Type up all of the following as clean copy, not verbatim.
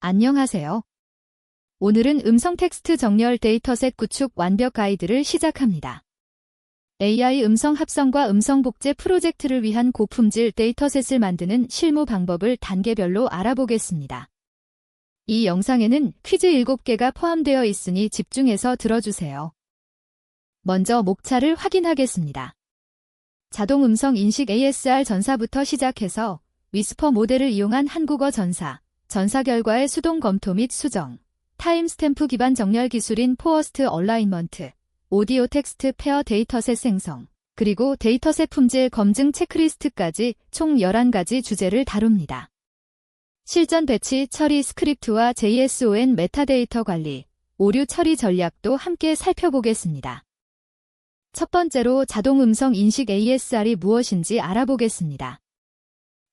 안녕하세요. 오늘은 음성 텍스트 정렬 데이터셋 구축 완벽 가이드를 시작합니다. AI 음성 합성과 음성 복제 프로젝트를 위한 고품질 데이터셋을 만드는 실무 방법을 단계별로 알아보겠습니다. 이 영상에는 퀴즈 7개가 포함되어 있으니 집중해서 들어주세요. 먼저 목차를 확인하겠습니다. 자동 음성 인식 ASR 전사부터 시작해서 위스퍼 모델을 이용한 한국어 전사, 전사 결과의 수동 검토 및 수정, 타임스탬프 기반 정렬 기술인 포어스트 얼라인먼트, 오디오 텍스트 페어 데이터셋 생성, 그리고 데이터셋 품질 검증 체크리스트까지 총 11가지 주제를 다룹니다. 실전 배치 처리 스크립트와 JSON 메타데이터 관리, 오류 처리 전략도 함께 살펴보겠습니다. 첫 번째로 자동 음성 인식 ASR이 무엇인지 알아보겠습니다.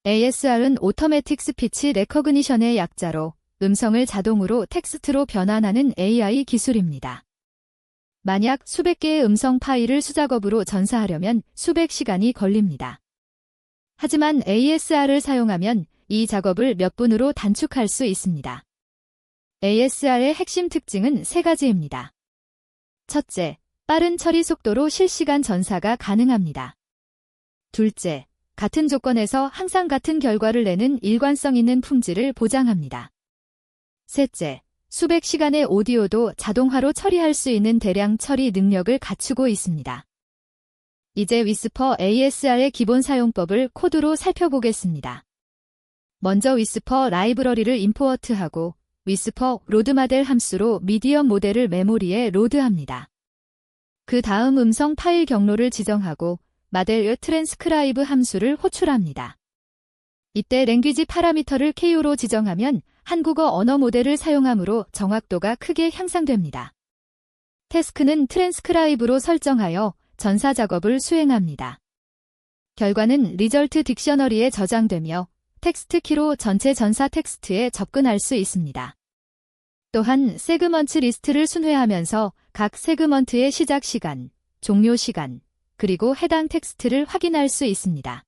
ASR은 오토매틱 스피치 레커그니션의 약자로 음성을 자동으로 텍스트로 변환하는 AI 기술입니다. 만약 수백 개의 음성 파일을 수작업으로 전사하려면 수백 시간이 걸립니다. 하지만 ASR을 사용하면 이 작업을 몇 분으로 단축할 수 있습니다. ASR의 핵심 특징은 3가지입니다. 첫째, 빠른 처리 속도로 실시간 전사가 가능합니다. 둘째, 같은 조건에서 항상 같은 결과를 내는 일관성 있는 품질을 보장합니다. 셋째, 수백 시간의 오디오도 자동화로 처리할 수 있는 대량 처리 능력을 갖추고 있습니다. 이제 위스퍼 ASR의 기본 사용법을 코드로 살펴보겠습니다. 먼저 위스퍼 라이브러리를 임포트하고 위스퍼 로드마델 함수로 미디엄 모델을 메모리에 로드합니다. 그 다음 음성 파일 경로를 지정하고 마델 트랜스크라이브 함수를 호출합니다. 이때 랭귀지 파라미터를 KO로 지정하면 한국어 언어 모델을 사용하므로 정확도가 크게 향상됩니다. 태스크는 트랜스크라이브로 설정하여 전사 작업을 수행합니다. 결과는 리절트 딕셔너리에 저장되며 텍스트 키로 전체 전사 텍스트에 접근할 수 있습니다. 또한 세그먼트 리스트를 순회하면서 각 세그먼트의 시작 시간, 종료 시간, 그리고 해당 텍스트를 확인할 수 있습니다.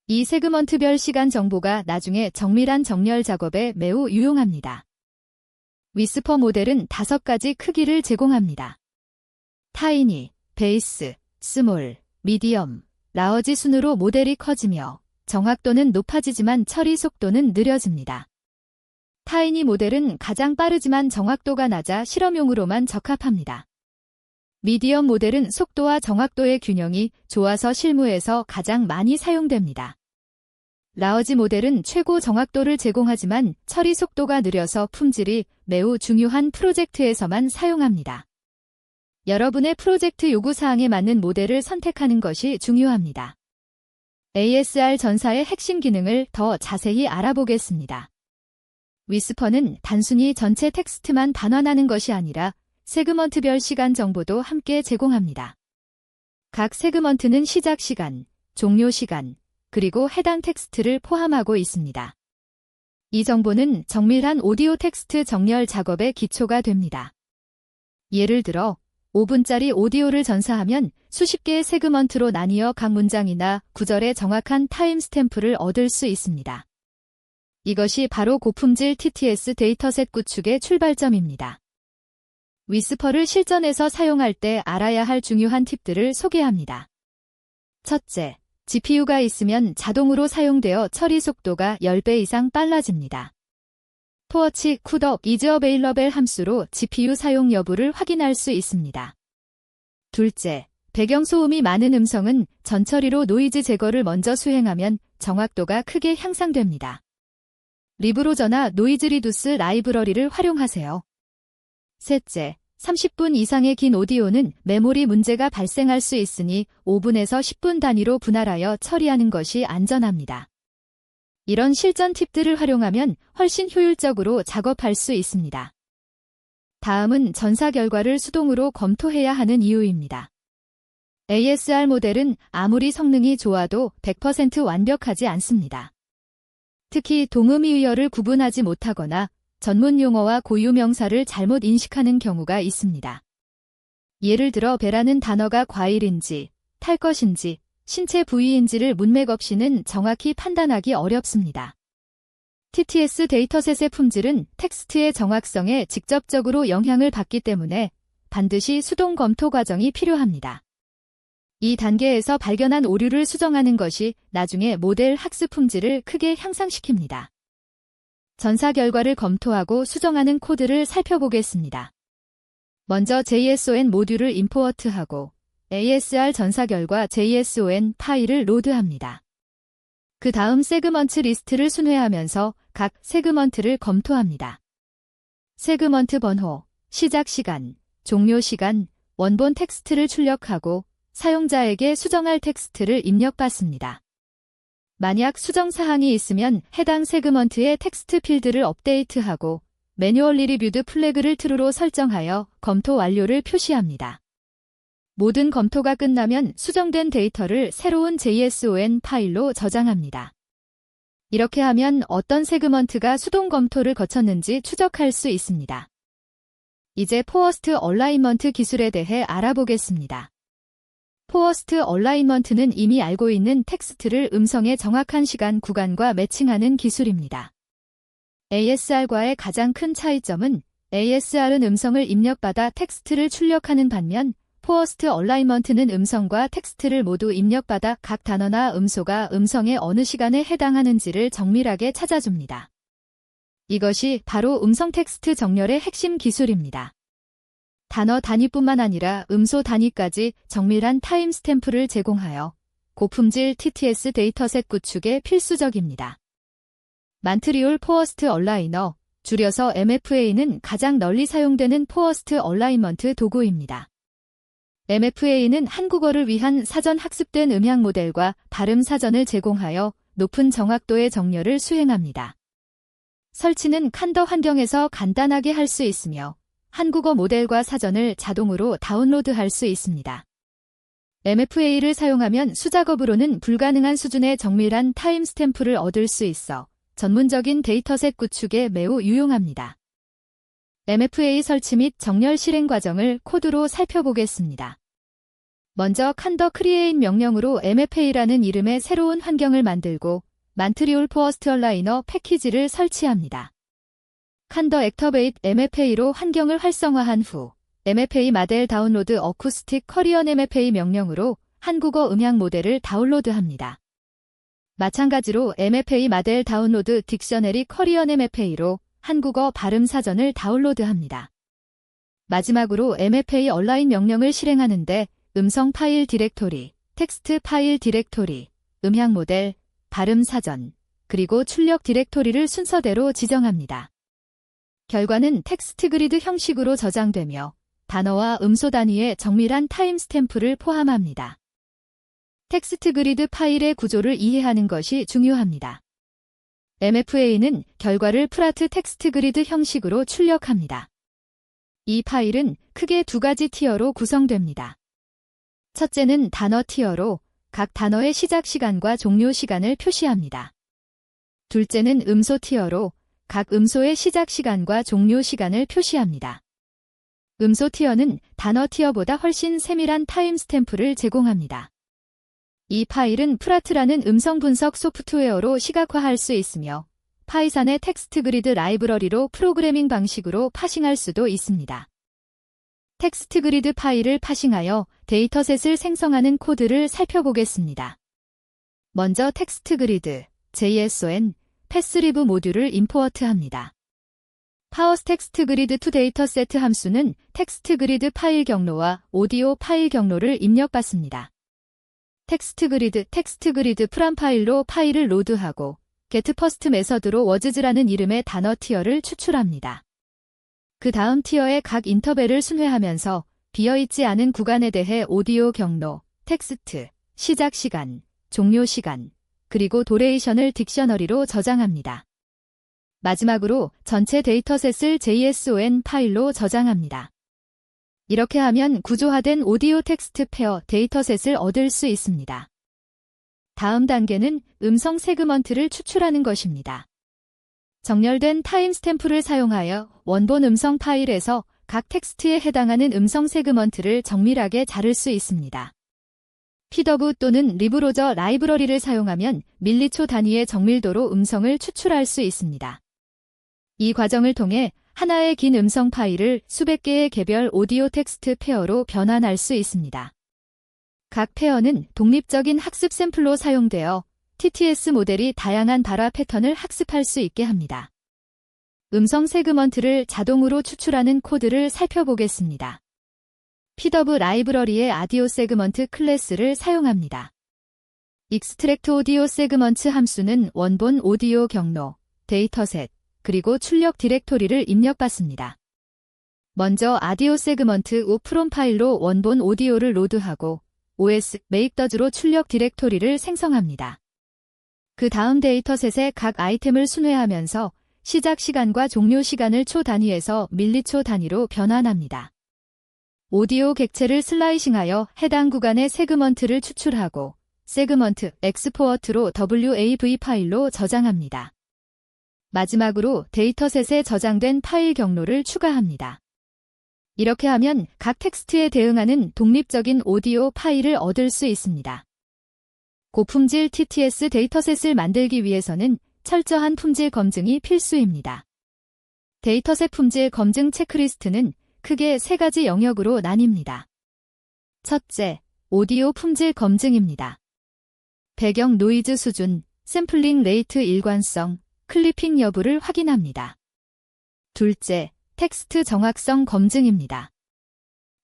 이 세그먼트별 시간 정보가 나중에 정밀한 정렬 작업에 매우 유용합니다. 위스퍼 모델은 5가지 크기를 제공합니다. 타이니, 베이스, 스몰, 미디엄, 라어지 순으로 모델이 커지며 정확도는 높아지지만 처리 속도는 느려집니다. 타이니 모델은 가장 빠르지만 정확도가 낮아 실험용으로만 적합합니다. 미디엄 모델은 속도와 정확도의 균형이 좋아서 실무에서 가장 많이 사용됩니다. 라어지 모델은 최고 정확도를 제공하지만 처리 속도가 느려서 품질이 매우 중요한 프로젝트에서만 사용합니다. 여러분의 프로젝트 요구사항에 맞는 모델을 선택하는 것이 중요합니다. ASR 전사의 핵심 기능을 더 자세히 알아보겠습니다. 위스퍼는 단순히 전체 텍스트만 반환하는 것이 아니라 세그먼트별 시간 정보도 함께 제공합니다. 각 세그먼트는 시작 시간, 종료 시간, 그리고 해당 텍스트를 포함하고 있습니다. 이 정보는 정밀한 오디오 텍스트 정렬 작업의 기초가 됩니다. 예를 들어 5분짜리 오디오를 전사하면 수십 개의 세그먼트로 나뉘어 각 문장이나 구절의 정확한 타임스탬프를 얻을 수 있습니다. 이것이 바로 고품질 TTS 데이터셋 구축의 출발점입니다. 위스퍼를 실전에서 사용할 때 알아야 할 중요한 팁들을 소개합니다. 첫째, GPU가 있으면 자동으로 사용되어 처리 속도가 10배 이상 빨라집니다. 포어치 쿠더 is available 함수로 GPU 사용 여부를 확인할 수 있습니다. 둘째, 배경소음이 많은 음성은 전처리로 노이즈 제거를 먼저 수행하면 정확도가 크게 향상됩니다. 리브로저나 노이즈 리두스 라이브러리를 활용하세요. 셋째, 30분 이상의 긴 오디오는 메모리 문제가 발생할 수 있으니 5분에서 10분 단위로 분할하여 처리하는 것이 안전합니다. 이런 실전 팁들을 활용하면 훨씬 효율적으로 작업할 수 있습니다. 다음은 전사 결과를 수동으로 검토해야 하는 이유입니다. ASR 모델은 아무리 성능이 좋아도 100% 완벽하지 않습니다. 특히 동음이의어를 구분하지 못하거나 전문 용어와 고유 명사를 잘못 인식하는 경우가 있습니다. 예를 들어 배라는 단어가 과일인지, 탈 것인지, 신체 부위인지를 문맥 없이는 정확히 판단하기 어렵습니다. TTS 데이터셋의 품질은 텍스트의 정확성에 직접적으로 영향을 받기 때문에 반드시 수동 검토 과정이 필요합니다. 이 단계에서 발견한 오류를 수정하는 것이 나중에 모델 학습 품질을 크게 향상시킵니다. 전사 결과를 검토하고 수정하는 코드를 살펴보겠습니다. 먼저 JSON 모듈을 임포트하고 ASR 전사 결과 JSON 파일을 로드합니다. 그 다음 세그먼트 리스트를 순회하면서 각 세그먼트를 검토합니다. 세그먼트 번호, 시작 시간, 종료 시간, 원본 텍스트를 출력하고 사용자에게 수정할 텍스트를 입력받습니다. 만약 수정 사항이 있으면 해당 세그먼트의 텍스트 필드를 업데이트하고 매뉴얼리 리뷰드 플래그를 true로 설정하여 검토 완료를 표시합니다. 모든 검토가 끝나면 수정된 데이터를 새로운 JSON 파일로 저장합니다. 이렇게 하면 어떤 세그먼트가 수동 검토를 거쳤는지 추적할 수 있습니다. 이제 포워스트 얼라인먼트 기술에 대해 알아보겠습니다. 포워스트 얼라인먼트는 이미 알고 있는 텍스트를 음성의 정확한 시간 구간과 매칭하는 기술입니다. ASR과의 가장 큰 차이점은 ASR은 음성을 입력받아 텍스트를 출력하는 반면 포워스트 얼라인먼트는 음성과 텍스트를 모두 입력받아 각 단어나 음소가 음성의 어느 시간에 해당하는지를 정밀하게 찾아줍니다. 이것이 바로 음성 텍스트 정렬의 핵심 기술입니다. 단어 단위뿐만 아니라 음소 단위까지 정밀한 타임스탬프를 제공하여 고품질 TTS 데이터셋 구축에 필수적입니다. 만트리올 포워스트 얼라이너, 줄여서 MFA는 가장 널리 사용되는 포워스트 얼라인먼트 도구입니다. MFA는 한국어를 위한 사전 학습된 음향 모델과 발음 사전을 제공하여 높은 정확도의 정렬을 수행합니다. 설치는 칸더 환경에서 간단하게 할 수 있으며 한국어 모델과 사전을 자동으로 다운로드할 수 있습니다. MFA를 사용하면 수작업으로는 불가능한 수준의 정밀한 타임스탬프를 얻을 수 있어 전문적인 데이터셋 구축에 매우 유용합니다. MFA 설치 및 정렬 실행 과정을 코드로 살펴보겠습니다. 먼저 칸더 크리에잇 명령으로 MFA라는 이름의 새로운 환경을 만들고 만트리올 포워스트 얼라이너 패키지를 설치합니다. 칸더 액터베이트 MFA로 환경을 활성화한 후 MFA 마델 다운로드 어쿠스틱 커리언 MFA 명령으로 한국어 음향 모델을 다운로드합니다. 마찬가지로 MFA 마델 다운로드 딕셔너리 커리언 MFA로 한국어 발음 사전을 다운로드합니다. 마지막으로 MFA 얼라인 명령을 실행하는데 음성 파일 디렉토리, 텍스트 파일 디렉토리, 음향 모델, 발음 사전, 그리고 출력 디렉토리를 순서대로 지정합니다. 결과는 텍스트 그리드 형식으로 저장되며 단어와 음소 단위의 정밀한 타임스탬프를 포함합니다. 텍스트 그리드 파일의 구조를 이해하는 것이 중요합니다. MFA는 결과를 프라트 텍스트 그리드 형식으로 출력합니다. 이 파일은 크게 두 가지 티어로 구성됩니다. 첫째는 단어 티어로 각 단어의 시작 시간과 종료 시간을 표시합니다. 둘째는 음소 티어로 각 음소의 시작 시간과 종료 시간을 표시합니다. 음소 티어는 단어 티어보다 훨씬 세밀한 타임스탬프를 제공합니다. 이 파일은 프라트라는 음성 분석 소프트웨어로 시각화할 수 있으며 파이썬의 텍스트 그리드 라이브러리로 프로그래밍 방식으로 파싱할 수도 있습니다. 텍스트 그리드 파일을 파싱하여 데이터셋을 생성하는 코드를 살펴보겠습니다. 먼저 텍스트 그리드, JSON, 패스리브 모듈을 임포트합니다. 파워스 텍스트 그리드 투 데이터셋 함수는 텍스트 그리드 파일 경로와 오디오 파일 경로를 입력받습니다. 텍스트 그리드 프람 파일로 파일을 로드하고 getFirst 메서드로 워즈즈라는 이름의 단어 티어를 추출합니다. 그 다음 티어의 각 인터벨을 순회하면서 비어있지 않은 구간에 대해 오디오 경로, 텍스트, 시작 시간, 종료 시간, 그리고 도레이션을 딕셔너리로 저장합니다. 마지막으로 전체 데이터셋을 JSON 파일로 저장합니다. 이렇게 하면 구조화된 오디오 텍스트 페어 데이터셋을 얻을 수 있습니다. 다음 단계는 음성 세그먼트를 추출하는 것입니다. 정렬된 타임스탬프를 사용하여 원본 음성 파일에서 각 텍스트에 해당하는 음성 세그먼트를 정밀하게 자를 수 있습니다. PW 또는 리브로저 라이브러리를 사용하면 밀리초 단위의 정밀도로 음성을 추출할 수 있습니다. 이 과정을 통해 하나의 긴 음성 파일을 수백 개의 개별 오디오 텍스트 페어로 변환할 수 있습니다. 각 페어는 독립적인 학습 샘플로 사용되어 TTS 모델이 다양한 발화 패턴을 학습할 수 있게 합니다. 음성 세그먼트를 자동으로 추출하는 코드를 살펴보겠습니다. PW 라이브러리의 아디오 세그먼트 클래스를 사용합니다. 익스트랙트 오디오 세그먼트 함수는 원본 오디오 경로, 데이터셋, 그리고 출력 디렉토리를 입력받습니다. 먼저 아디오 세그먼트 O 프롬 파일로 원본 오디오를 로드하고 OS 메이크더즈로 출력 디렉토리를 생성합니다. 그 다음 데이터셋의 각 아이템을 순회하면서 시작 시간과 종료 시간을 초 단위에서 밀리초 단위로 변환합니다. 오디오 객체를 슬라이싱하여 해당 구간의 세그먼트를 추출하고 세그먼트 엑스포어트로 WAV 파일로 저장합니다. 마지막으로 데이터셋에 저장된 파일 경로를 추가합니다. 이렇게 하면 각 텍스트에 대응하는 독립적인 오디오 파일을 얻을 수 있습니다. 고품질 TTS 데이터셋을 만들기 위해서는 철저한 품질 검증이 필수입니다. 데이터셋 품질 검증 체크리스트는 크게 세 가지 영역으로 나뉩니다. 첫째, 오디오 품질 검증입니다. 배경 노이즈 수준, 샘플링 레이트 일관성, 클리핑 여부를 확인합니다. 둘째, 텍스트 정확성 검증입니다.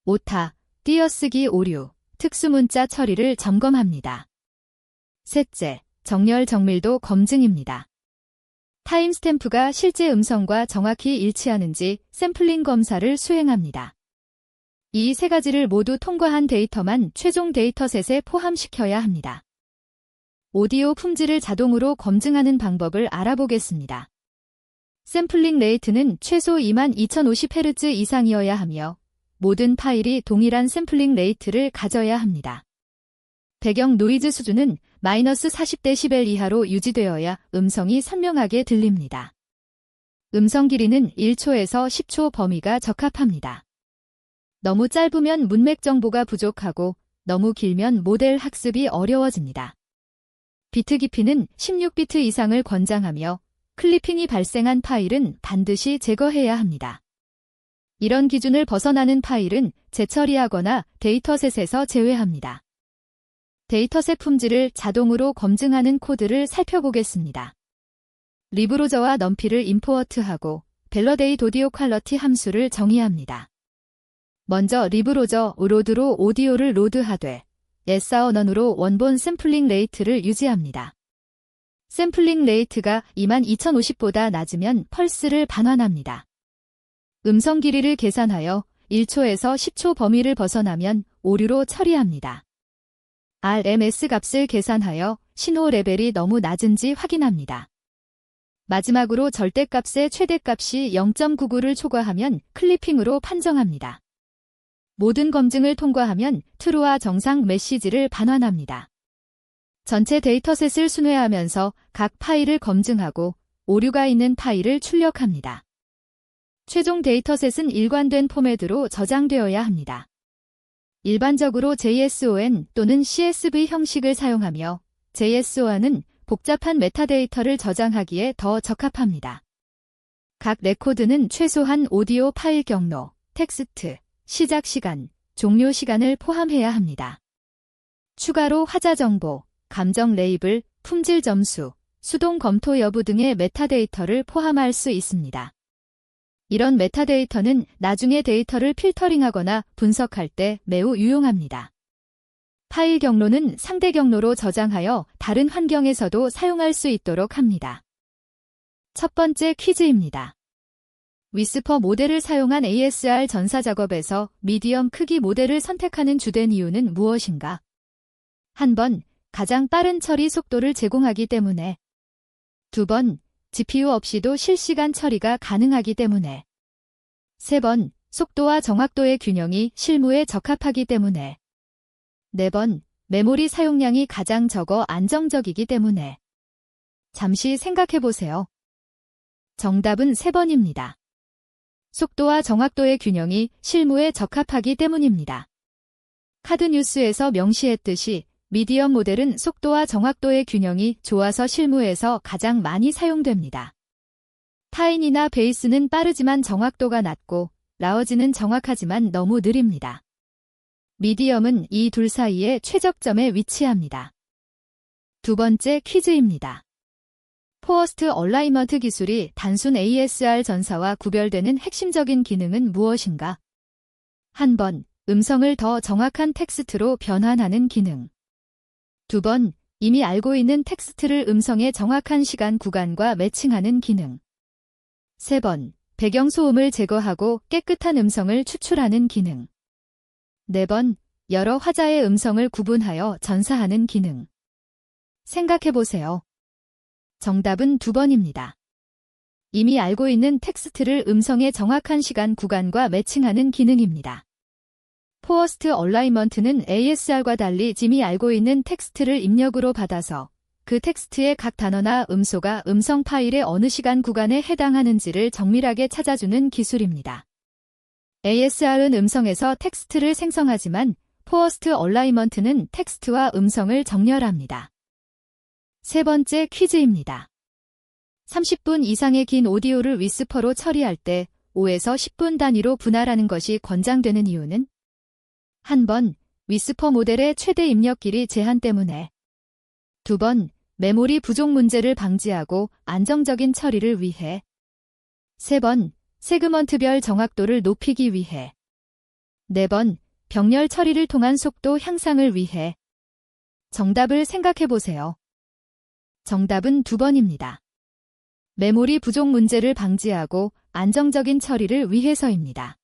오타, 띄어쓰기 오류, 특수문자 처리를 점검합니다. 셋째, 정렬 정밀도 검증입니다. 타임스탬프가 실제 음성과 정확히 일치하는지 샘플링 검사를 수행합니다. 이 세 가지를 모두 통과한 데이터만 최종 데이터셋에 포함시켜야 합니다. 오디오 품질을 자동으로 검증하는 방법을 알아보겠습니다. 샘플링 레이트는 최소 22,050Hz 이상이어야 하며 모든 파일이 동일한 샘플링 레이트를 가져야 합니다. 배경 노이즈 수준은 -40dB 이하로 유지되어야 음성이 선명하게 들립니다. 음성 길이는 1초에서 10초 범위가 적합합니다. 너무 짧으면 문맥 정보가 부족하고 너무 길면 모델 학습이 어려워집니다. 비트 깊이는 16비트 이상을 권장하며 클리핑이 발생한 파일은 반드시 제거해야 합니다. 이런 기준을 벗어나는 파일은 재처리하거나 데이터셋에서 제외합니다. 데이터셋 품질을 자동으로 검증하는 코드를 살펴보겠습니다. 리브로저와 넘피를 임포어트하고 밸러데이트 오디오 퀄러티 함수를 정의합니다. 먼저 리브로저 로드로 오디오를 로드하되 SRN으로 원본 샘플링 레이트를 유지합니다. 샘플링 레이트가 22,050보다 낮으면 펄스를 반환합니다. 음성 길이를 계산하여 1초에서 10초 범위를 벗어나면 오류로 처리합니다. RMS 값을 계산하여 신호 레벨이 너무 낮은지 확인합니다. 마지막으로 절대값의 최대값이 0.99를 초과하면 클리핑으로 판정합니다. 모든 검증을 통과하면 true와 정상 메시지를 반환합니다. 전체 데이터셋을 순회하면서 각 파일을 검증하고 오류가 있는 파일을 출력합니다. 최종 데이터셋은 일관된 포맷으로 저장되어야 합니다. 일반적으로 JSON 또는 CSV 형식을 사용하며 JSON은 복잡한 메타데이터를 저장하기에 더 적합합니다. 각 레코드는 최소한 오디오 파일 경로, 텍스트, 시작 시간, 종료 시간을 포함해야 합니다. 추가로 화자 정보, 감정 레이블, 품질 점수, 수동 검토 여부 등의 메타데이터를 포함할 수 있습니다. 이런 메타데이터는 나중에 데이터를 필터링하거나 분석할 때 매우 유용합니다. 파일 경로는 상대 경로로 저장하여 다른 환경에서도 사용할 수 있도록 합니다. 첫 번째 퀴즈입니다. 위스퍼 모델을 사용한 ASR 전사 작업에서 미디엄 크기 모델을 선택하는 주된 이유는 무엇인가? 한 번, 가장 빠른 처리 속도를 제공하기 때문에. 두 번, GPU 없이도 실시간 처리가 가능하기 때문에. 세 번, 속도와 정확도의 균형이 실무에 적합하기 때문에. 네 번, 메모리 사용량이 가장 적어 안정적이기 때문에. 잠시 생각해보세요. 정답은 3번입니다. 속도와 정확도의 균형이 실무에 적합하기 때문입니다. 카드뉴스에서 명시했듯이 미디엄 모델은 속도와 정확도의 균형이 좋아서 실무에서 가장 많이 사용됩니다. 타인이나 베이스는 빠르지만 정확도가 낮고 라워지는 정확하지만 너무 느립니다. 미디엄은 이 둘 사이의 최적점에 위치합니다. 두 번째 퀴즈입니다. 포어스트 얼라이먼트 기술이 단순 ASR 전사와 구별되는 핵심적인 기능은 무엇인가? 한 번, 음성을 더 정확한 텍스트로 변환하는 기능. 두 번, 이미 알고 있는 텍스트를 음성의 정확한 시간 구간과 매칭하는 기능. 세 번, 배경 소음을 제거하고 깨끗한 음성을 추출하는 기능. 네 번, 여러 화자의 음성을 구분하여 전사하는 기능. 생각해보세요. 정답은 2번입니다. 이미 알고 있는 텍스트를 음성의 정확한 시간 구간과 매칭하는 기능입니다. 포어스트 얼라이먼트는 ASR과 달리 이미 알고 있는 텍스트를 입력으로 받아서 그 텍스트의 각 단어나 음소가 음성 파일의 어느 시간 구간에 해당하는지를 정밀하게 찾아주는 기술입니다. ASR은 음성에서 텍스트를 생성하지만 포어스트 얼라이먼트는 텍스트와 음성을 정렬합니다. 세 번째 퀴즈입니다. 30분 이상의 긴 오디오를 위스퍼로 처리할 때 5에서 10분 단위로 분할하는 것이 권장되는 이유는? 한 번, 위스퍼 모델의 최대 입력 길이 제한 때문에. 두 번, 메모리 부족 문제를 방지하고 안정적인 처리를 위해. 세 번, 세그먼트별 정확도를 높이기 위해. 네 번, 병렬 처리를 통한 속도 향상을 위해. 정답을 생각해보세요. 정답은 2번입니다. 메모리 부족 문제를 방지하고 안정적인 처리를 위해서입니다.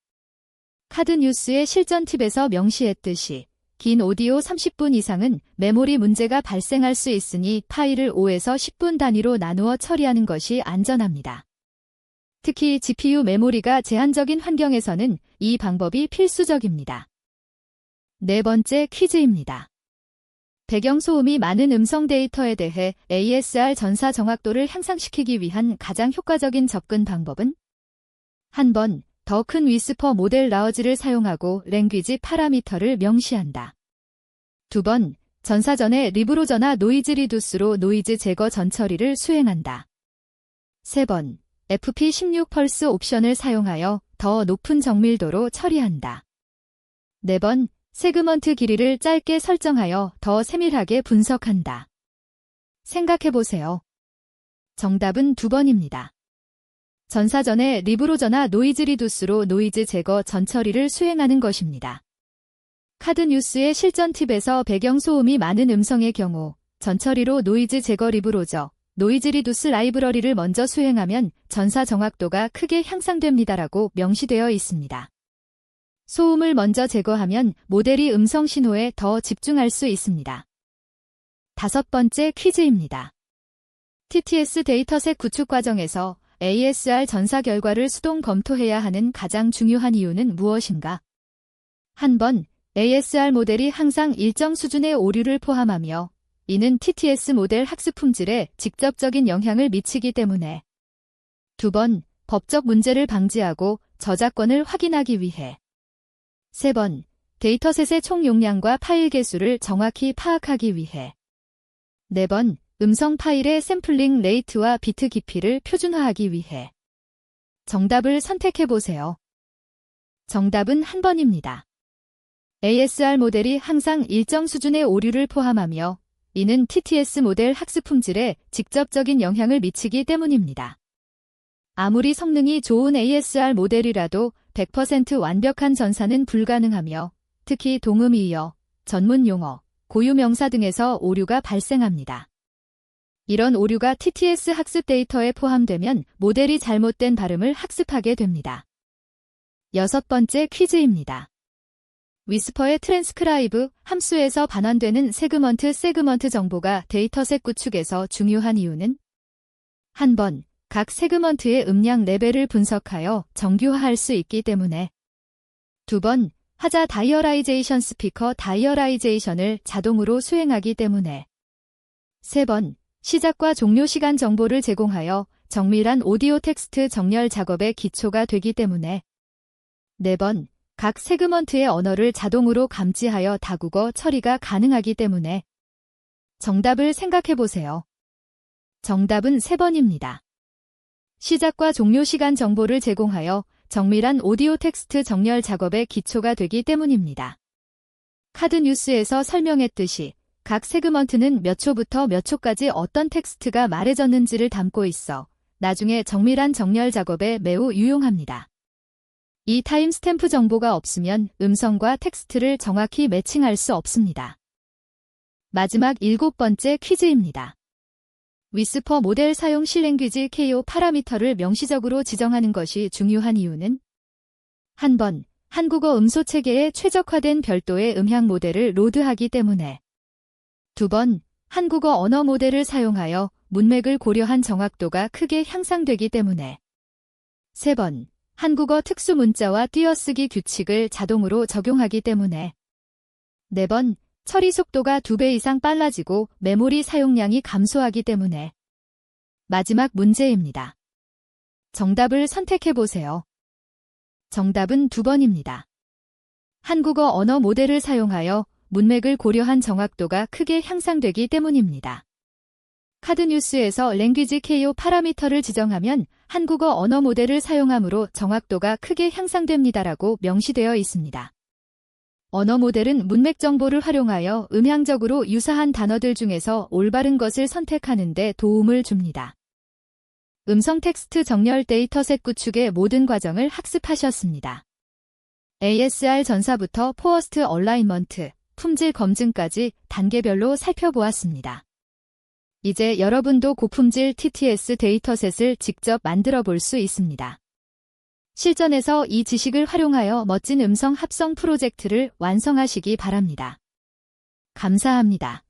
카드뉴스의 실전 팁에서 명시했듯이 긴 오디오 30분 이상은 메모리 문제가 발생할 수 있으니 파일을 5에서 10분 단위로 나누어 처리하는 것이 안전합니다. 특히 GPU 메모리가 제한적인 환경에서는 이 방법이 필수적입니다. 네 번째 퀴즈입니다. 배경 소음이 많은 음성 데이터에 대해 ASR 전사 정확도를 향상시키기 위한 가장 효과적인 접근 방법은? 한 번, 더 큰 위스퍼 모델 라우지를 사용하고 랭귀지 파라미터를 명시한다. 두 번, 전사 전에 리브로저나 노이즈 리두스로 노이즈 제거 전처리를 수행한다. 세 번, FP16 펄스 옵션을 사용하여 더 높은 정밀도로 처리한다. 네 번, 세그먼트 길이를 짧게 설정하여 더 세밀하게 분석한다. 생각해보세요. 정답은 2번입니다. 전사 전에 리브로저나 노이즈 리두스로 노이즈 제거 전처리를 수행하는 것입니다. 카드뉴스의 실전 팁에서 배경 소음이 많은 음성의 경우 전처리로 노이즈 제거 리브로저, 노이즈 리두스 라이브러리를 먼저 수행하면 전사 정확도가 크게 향상됩니다라고 명시되어 있습니다. 소음을 먼저 제거하면 모델이 음성 신호에 더 집중할 수 있습니다. 다섯 번째 퀴즈입니다. TTS 데이터셋 구축 과정에서 ASR 전사 결과를 수동 검토해야 하는 가장 중요한 이유는 무엇인가? 한 번, ASR 모델이 항상 일정 수준의 오류를 포함하며 이는 TTS 모델 학습 품질에 직접적인 영향을 미치기 때문에. 두 번, 법적 문제를 방지하고 저작권을 확인하기 위해. 세 번, 데이터셋의 총 용량과 파일 개수를 정확히 파악하기 위해. 네 번, 음성 파일의 샘플링 레이트와 비트 깊이를 표준화하기 위해. 정답을 선택해보세요. 정답은 한 번입니다. ASR 모델이 항상 일정 수준의 오류를 포함하며 이는 TTS 모델 학습 품질에 직접적인 영향을 미치기 때문입니다. 아무리 성능이 좋은 ASR 모델이라도 100% 완벽한 전사는 불가능하며 특히 동음이어, 전문 용어, 고유 명사 등에서 오류가 발생합니다. 이런 오류가 TTS 학습 데이터에 포함되면 모델이 잘못된 발음을 학습하게 됩니다. 여섯 번째 퀴즈입니다. 위스퍼의 트랜스크라이브 함수에서 반환되는 세그먼트 정보가 데이터셋 구축에서 중요한 이유는? 한 번, 각 세그먼트의 음량 레벨을 분석하여 정규화할 수 있기 때문에. 두 번, 화자 다이어라이제이션 스피커 다이어라이제이션을 자동으로 수행하기 때문에. 세 번, 시작과 종료 시간 정보를 제공하여 정밀한 오디오 텍스트 정렬 작업의 기초가 되기 때문에. 네 번, 각 세그먼트의 언어를 자동으로 감지하여 다국어 처리가 가능하기 때문에. 정답을 생각해보세요. 정답은 3번입니다. 시작과 종료 시간 정보를 제공하여 정밀한 오디오 텍스트 정렬 작업의 기초가 되기 때문입니다. 카드뉴스에서 설명했듯이 각 세그먼트는 몇 초부터 몇 초까지 어떤 텍스트가 말해졌는지를 담고 있어 나중에 정밀한 정렬 작업에 매우 유용합니다. 이 타임스탬프 정보가 없으면 음성과 텍스트를 정확히 매칭할 수 없습니다. 마지막 7번째 퀴즈입니다. 위스퍼 모델 사용 시 랭귀지 KO 파라미터를 명시적으로 지정하는 것이 중요한 이유는 1번, 한국어 음소 체계에 최적화된 별도의 음향 모델을 로드하기 때문에 2번, 한국어 언어 모델을 사용하여 문맥을 고려한 정확도가 크게 향상되기 때문에 3번, 한국어 특수 문자와 띄어쓰기 규칙을 자동으로 적용하기 때문에 4번, 처리 속도가 2배 이상 빨라지고 메모리 사용량이 감소하기 때문에 마지막 문제입니다. 정답을 선택해보세요. 정답은 2번입니다. 한국어 언어 모델을 사용하여 문맥을 고려한 정확도가 크게 향상되기 때문입니다. 카드뉴스에서 랭귀지 KO 파라미터를 지정하면 한국어 언어 모델을 사용함으로 정확도가 크게 향상됩니다라고 명시되어 있습니다. 언어 모델은 문맥 정보를 활용하여 음향적으로 유사한 단어들 중에서 올바른 것을 선택하는 데 도움을 줍니다. 음성 텍스트 정렬 데이터셋 구축의 모든 과정을 학습하셨습니다. ASR 전사부터 포어스트 얼라인먼트, 품질 검증까지 단계별로 살펴보았습니다. 이제 여러분도 고품질 TTS 데이터셋을 직접 만들어 볼 수 있습니다. 실전에서 이 지식을 활용하여 멋진 음성 합성 프로젝트를 완성하시기 바랍니다. 감사합니다.